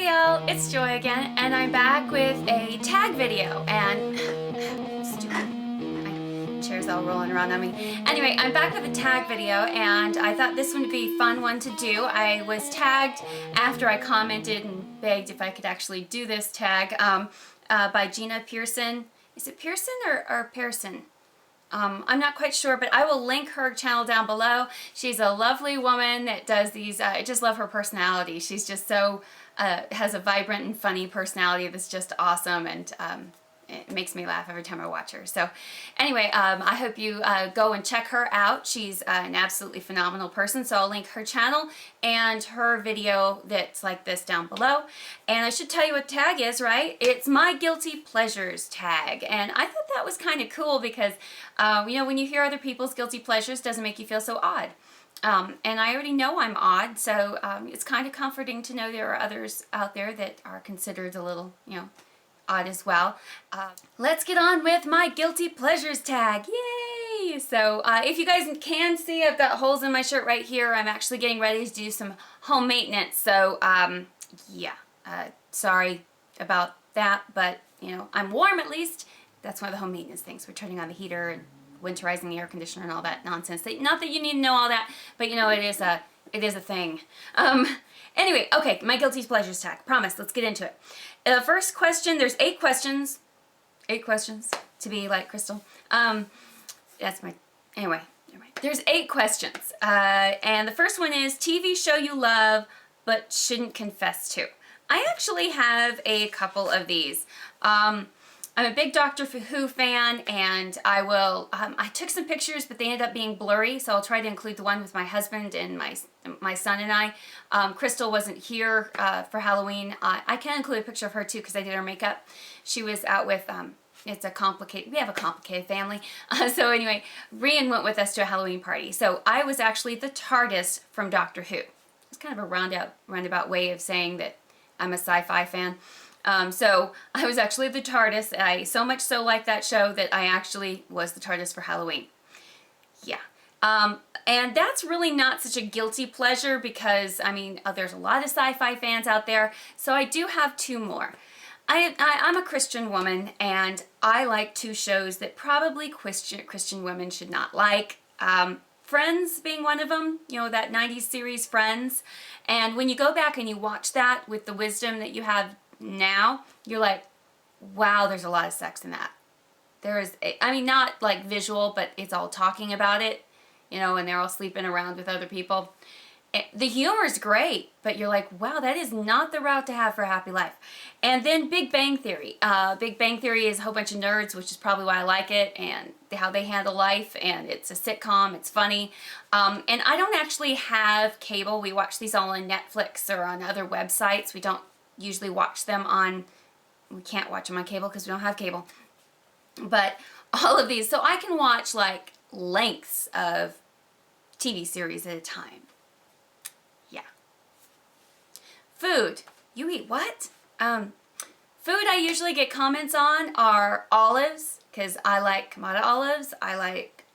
Hey y'all, it's Joy again, and I'm back with a tag video, and my chair's all rolling around on me. Anyway, I'm back with a tag video, and I thought this would be a fun one to do. I was tagged after I commented and begged if I could actually do this tag by Gina Pearson. Is it Pearson or Pearson? I'm not quite sure, but I will link her channel down below. She's a lovely woman that does these, I just love her personality. She's just so, has a vibrant and funny personality that's just awesome, and it makes me laugh every time I watch her. So anyway, I hope you go and check her out. She's an absolutely phenomenal person, so I'll link her channel and her video that's like this down below. And I should tell you what tag is, right? It's my guilty pleasures tag, and I thought that was kind of cool because you know, when you hear other people's guilty pleasures, it doesn't make you feel so odd. And I already know I'm odd, so it's kind of comforting to know there are others out there that are considered a little, you know, odd as well. Let's get on with my guilty pleasures tag. Yay! So if you guys can see, I've got holes in my shirt right here. I'm actually getting ready to do some home maintenance. So yeah, sorry about that, but you know, I'm warm at least. That's one of the home maintenance things. We're turning on the heater and winterizing the air conditioner and all that nonsense. Not that you need to know all that, but you know, it is a thing. Anyway, okay, my guilty pleasures tag. Promise, let's get into it. First question, there's 8 questions. 8 questions, to be like Crystal. That's my, anyway. There's 8 questions. And the first one is, TV show you love but shouldn't confess to. I actually have a couple of these. I'm a big Doctor Who fan, and I will, I took some pictures, but they ended up being blurry, so I'll try to include the one with my husband and my son and I. Crystal wasn't here for Halloween. I can include a picture of her too, because I did her makeup. She was out with, it's a complicated, we have a complicated family. So anyway, Rian went with us to a Halloween party. So I was actually the TARDIS from Doctor Who. It's kind of a roundabout way of saying that I'm a sci-fi fan. So I was actually the TARDIS. I so much so like that show that I actually was the TARDIS for Halloween. Yeah. And that's really not such a guilty pleasure because, I mean, there's a lot of sci-fi fans out there. So I do have 2 more. I'm a Christian woman, and I like 2 shows that probably Christian women should not like. Friends being one of them, you know, that 90s series Friends. And when you go back and you watch that with the wisdom that you have now, you're like, wow, there's a lot of sex in that. There is, I mean, not like visual, but it's all talking about it, you know, and they're all sleeping around with other people. The humor's great, but you're like, wow, that is not the route to have for a happy life. And then Big Bang Theory. Big Bang Theory is a whole bunch of nerds, which is probably why I like it, and how they handle life, and it's a sitcom, it's funny. And I don't actually have cable. We watch these all on Netflix or on other websites. We don't usually watch them on, we can't watch them on cable because we don't have cable. But all of these, so I can watch like lengths of TV series at a time. Yeah. Food. You eat what? Food I usually get comments on are olives, because I like Kamada olives. I like,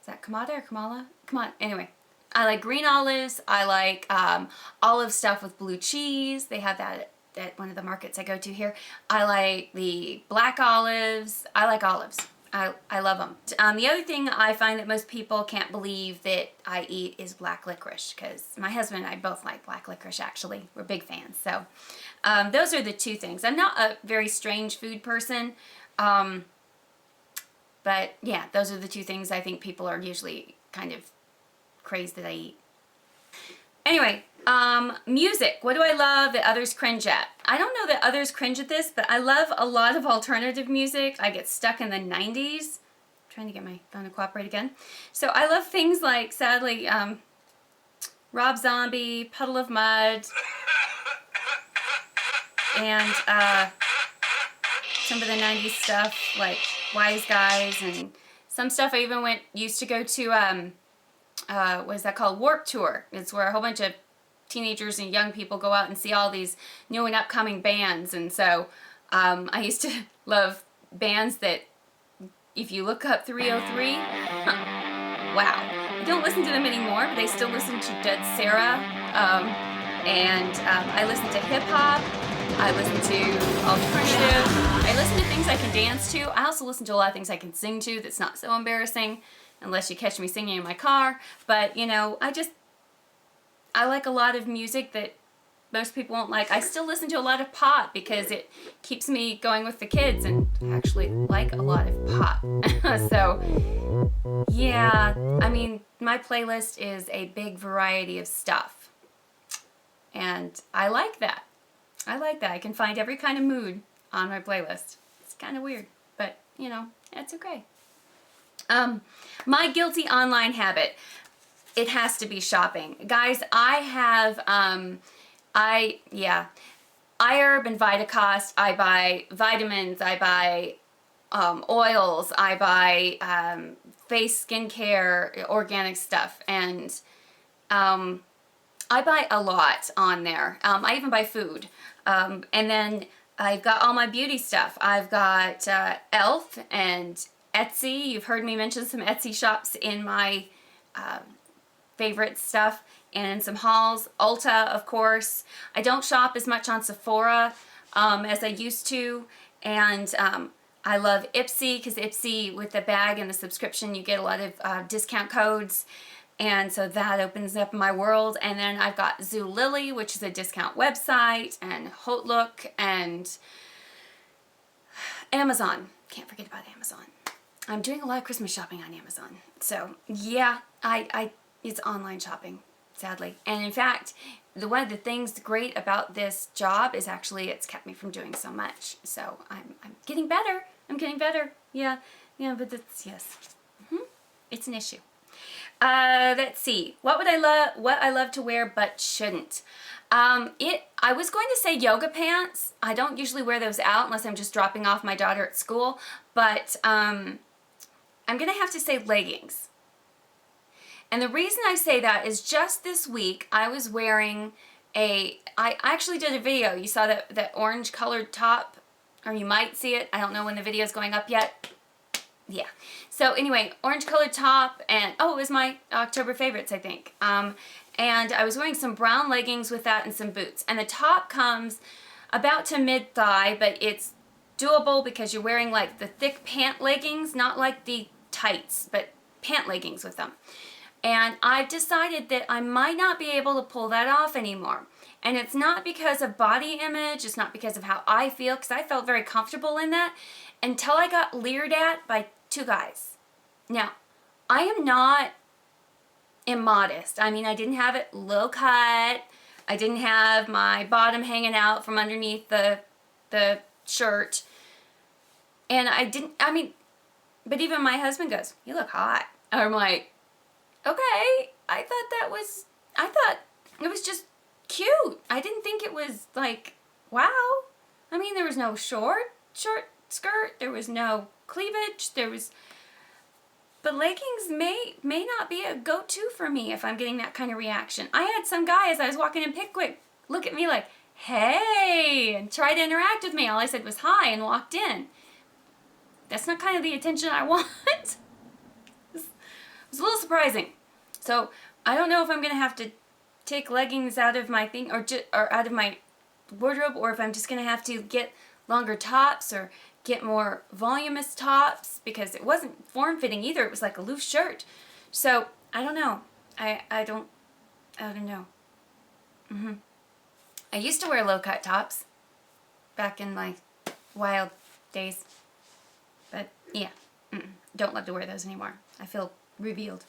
is that Kamada or Kamala? Come on, anyway. I like green olives. I like olive stuff with blue cheese. They have that at one of the markets I go to here. I like the black olives. I like olives. I love them. The other thing I find that most people can't believe that I eat is black licorice, because my husband and I both like black licorice, actually. We're big fans. So those are the 2 things. I'm not a very strange food person, but yeah, those are the 2 things I think people are usually kind of crazed that I eat. Anyway, music. What do I love that others cringe at? I don't know that others cringe at this, but I love a lot of alternative music. I get stuck in the 90s. I'm trying to get my phone to cooperate again. So I love things like, sadly, Rob Zombie, Puddle of Mud, and some of the 90s stuff like Wise Guys, and some stuff I even used to go to, what is that called? Warped Tour. It's where a whole bunch of teenagers and young people go out and see all these new and upcoming bands. And so I used to love bands that, if you look up 303, wow. I don't listen to them anymore, but I still listen to Dead Sarah. And I listen to hip hop. I listen to alternative. I listen to things I can dance to. I also listen to a lot of things I can sing to that's not so embarrassing, unless you catch me singing in my car. But, you know, I like a lot of music that most people won't like. I still listen to a lot of pop because it keeps me going with the kids, and I actually like a lot of pop. So, yeah, I mean, my playlist is a big variety of stuff. And I like that. I like that. I can find every kind of mood on my playlist. It's kind of weird, but, you know, it's okay. My guilty online habit. It has to be shopping. Guys, I have, iHerb and Vitacost. I buy vitamins. I buy oils. I buy face skincare, organic stuff. And I buy a lot on there. I even buy food. And then I've got all my beauty stuff. I've got Elf and Etsy. You've heard me mention some Etsy shops in my favorite stuff, and some hauls. Ulta, of course. I don't shop as much on Sephora as I used to, and I love Ipsy, because Ipsy, with the bag and the subscription, you get a lot of discount codes, and so that opens up my world. And then I've got Zulily, which is a discount website, and Hotlook, and Amazon. Can't forget about Amazon. I'm doing a lot of Christmas shopping on Amazon. So yeah, it's online shopping, sadly. And in fact, one of the things great about this job is actually it's kept me from doing so much. So I'm getting better. I'm getting better. Yeah, but that's, yes. It's an issue. Let's see. What I love to wear but shouldn't. I was going to say yoga pants. I don't usually wear those out unless I'm just dropping off my daughter at school. But I'm going to have to say leggings. And the reason I say that is just this week I was wearing I actually did a video. You saw that orange colored top, or you might see it. I don't know when the video is going up yet. Yeah. So anyway, orange colored top, and it was my October favorites, I think. And I was wearing some brown leggings with that and some boots. And the top comes about to mid-thigh, but it's doable because you're wearing like the thick pant leggings, not like the tights, but pant leggings with them. And I've decided that I might not be able to pull that off anymore. And it's not because of body image, it's not because of how I feel, because I felt very comfortable in that until I got leered at by two guys. Now, I am not immodest. I mean, I didn't have it low cut. I didn't have my bottom hanging out from underneath the shirt. And but even my husband goes, "You look hot." I'm like, okay, I thought it was just cute. I didn't think it was like, wow. I mean, there was no short skirt, there was no cleavage, but leggings may not be a go-to for me if I'm getting that kind of reaction. I had some guy, as I was walking in Pickwick, look at me like, hey, and try to interact with me. All I said was hi and walked in. That's not kind of the attention I want. It was a little surprising. So I don't know if I'm going to have to take leggings out of my thing, or out of my wardrobe, or if I'm just going to have to get longer tops or get more voluminous tops, because it wasn't form-fitting either. It was like a loose shirt. So I don't know. I don't know. I used to wear low-cut tops back in my wild days. But yeah, don't love to wear those anymore. I feel revealed.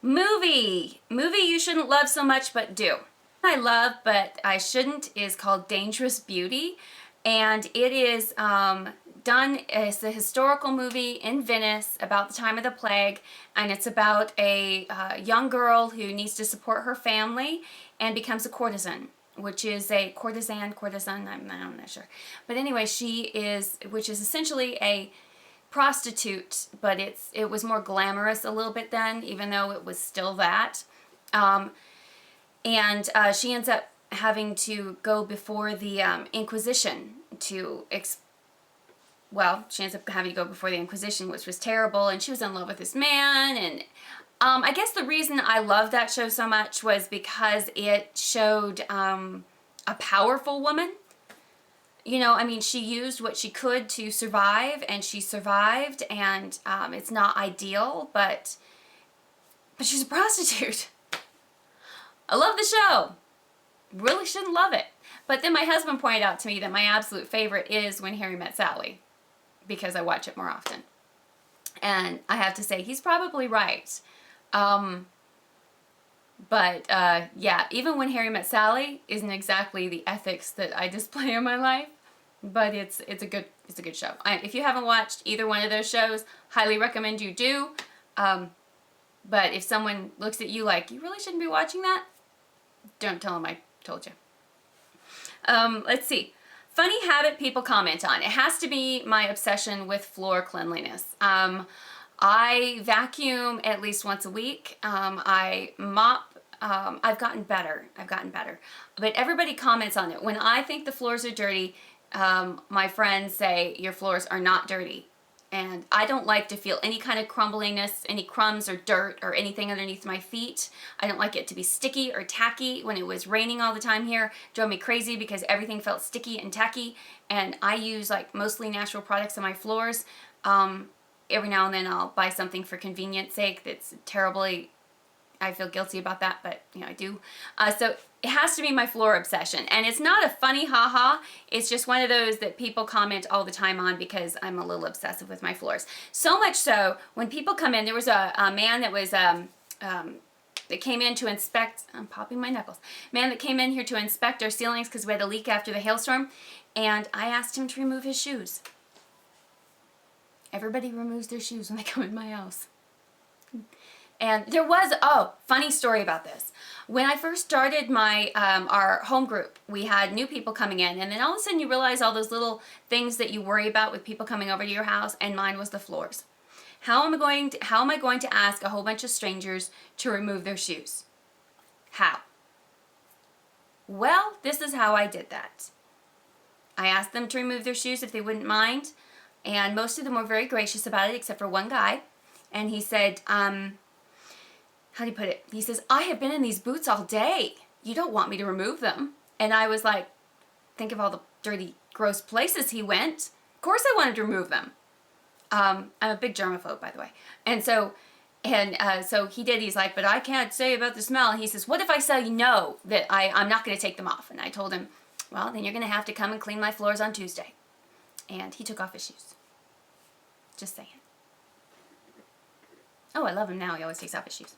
Movie you shouldn't love so much but do. I love but I shouldn't is called Dangerous Beauty, and it is done as a historical movie in Venice about the time of the plague, and it's about a young girl who needs to support her family and becomes a courtesan, which is a courtesan, I'm not sure. But anyway, which is essentially a prostitute, but it was more glamorous a little bit then, even though it was still that. And she ends up having to go before the Inquisition she ends up having to go before the Inquisition, which was terrible, and she was in love with this man, and I guess the reason I loved that show so much was because it showed a powerful woman, you know, I mean, she used what she could to survive, and she survived, and it's not ideal, but she's a prostitute. I love the show. Really shouldn't love it. But then my husband pointed out to me that my absolute favorite is When Harry Met Sally, because I watch it more often. And I have to say, he's probably right. Yeah, even When Harry Met Sally isn't exactly the ethics that I display in my life, but it's a good show. If you haven't watched either one of those shows, highly recommend you do. But if someone looks at you like, you really shouldn't be watching that, don't tell them I told you. Let's see. Funny habit people comment on. It has to be my obsession with floor cleanliness. I vacuum at least once a week. I mop. I've gotten better. But everybody comments on it. When I think the floors are dirty, my friends say your floors are not dirty. And I don't like to feel any kind of crumbliness, any crumbs or dirt or anything underneath my feet. I don't like it to be sticky or tacky. When it was raining all the time here, it drove me crazy because everything felt sticky and tacky. And I use like mostly natural products on my floors. Every now and then I'll buy something for convenience sake that's terribly, I feel guilty about that, but you know, I do. So it has to be my floor obsession. And it's not a funny haha, it's just one of those that people comment all the time on because I'm a little obsessive with my floors. So much so, when people come in, there was a man that was, that came in to inspect, I'm popping my knuckles, man that came in here to inspect our ceilings because we had a leak after the hailstorm, and I asked him to remove his shoes. Everybody removes their shoes when they come in my house. And there was, funny story about this. When I first started my our home group, we had new people coming in, and then all of a sudden you realize all those little things that you worry about with people coming over to your house, and mine was the floors. How am I going to ask a whole bunch of strangers to remove their shoes? How? Well, this is how I did that. I asked them to remove their shoes if they wouldn't mind, and most of them were very gracious about it, except for one guy. And he said, how do you put it? He says, I have been in these boots all day. You don't want me to remove them. And I was like, think of all the dirty, gross places he went. Of course I wanted to remove them. I'm a big germaphobe, by the way. And so he did. He's like, but I can't say about the smell. And he says, what if I say no, that I'm not going to take them off? And I told him, well, then you're going to have to come and clean my floors on Tuesday. And he took off his shoes. Just saying. Oh, I love him now. He always takes off his shoes.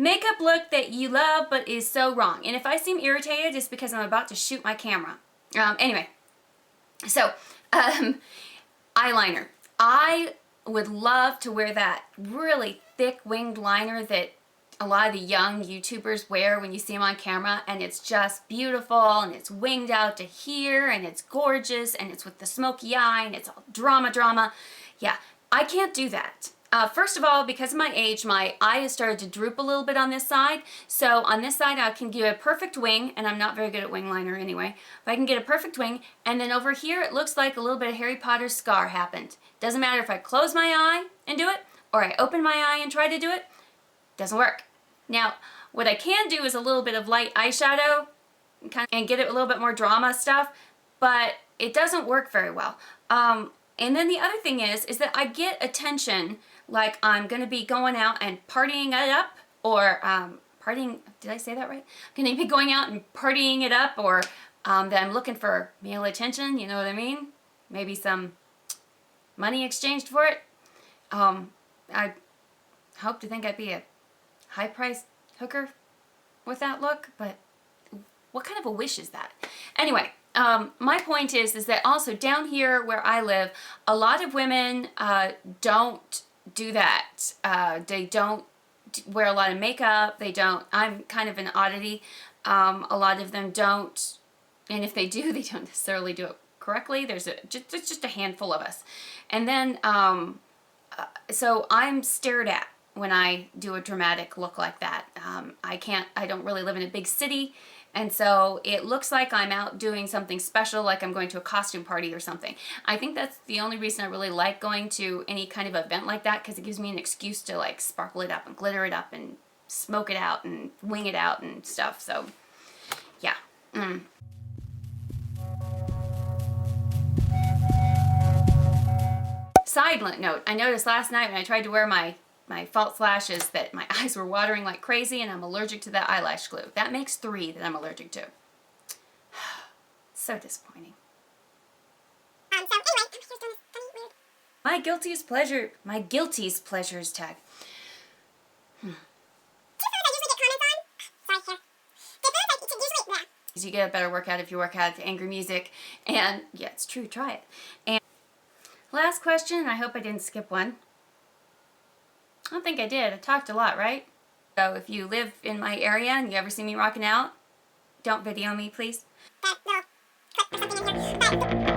Makeup look that you love but is so wrong. And if I seem irritated, it's because I'm about to shoot my camera. Anyway, so eyeliner. I would love to wear that really thick winged liner that a lot of the young YouTubers wear when you see them on camera, and it's just beautiful, and it's winged out to here, and it's gorgeous, and it's with the smoky eye, and it's all drama. Yeah, I can't do that. First of all, because of my age, my eye has started to droop a little bit on this side. So on this side, I can get a perfect wing, and I'm not very good at wing liner anyway, but I can get a perfect wing, and then over here, it looks like a little bit of Harry Potter's scar happened. Doesn't matter if I close my eye and do it, or I open my eye and try to do it, doesn't work. Now, what I can do is a little bit of light eyeshadow and get it a little bit more drama stuff, but it doesn't work very well. And then the other thing is that I get attention, like I'm going to be going out and partying it up, or partying, did I say that right? I'm going to be going out and partying it up, or that I'm looking for male attention, you know what I mean? Maybe some money exchanged for it. I hope to think I'd be a high-priced hooker with that look, but what kind of a wish is that? Anyway, my point is that also down here where I live, a lot of women don't do that. They don't wear a lot of makeup. They don't. I'm kind of an oddity. A lot of them don't, and if they do, they don't necessarily do it correctly. There's just a handful of us, and then so I'm stared at when I do a dramatic look like that. I don't really live in a big city, and so it looks like I'm out doing something special, like I'm going to a costume party or something. I think that's the only reason I really like going to any kind of event like that, because it gives me an excuse to like sparkle it up and glitter it up and smoke it out and wing it out and stuff. So yeah. Side note, I noticed last night when I tried to wear my false lashes that my eyes were watering like crazy, and I'm allergic to that eyelash glue. That makes 3 that I'm allergic to. So disappointing. So anyway, here's doing this funny, weird. My guilty's pleasures tag. Two foods I usually get comments on. Sorry, here. The foods I usually, yeah. You get a better workout if you work out to angry music. And yeah, it's true, try it. And last question, I hope I didn't skip one. I don't think I did. I talked a lot, right? So if you live in my area and you ever see me rocking out, don't video me, please. That little clip or something in here. But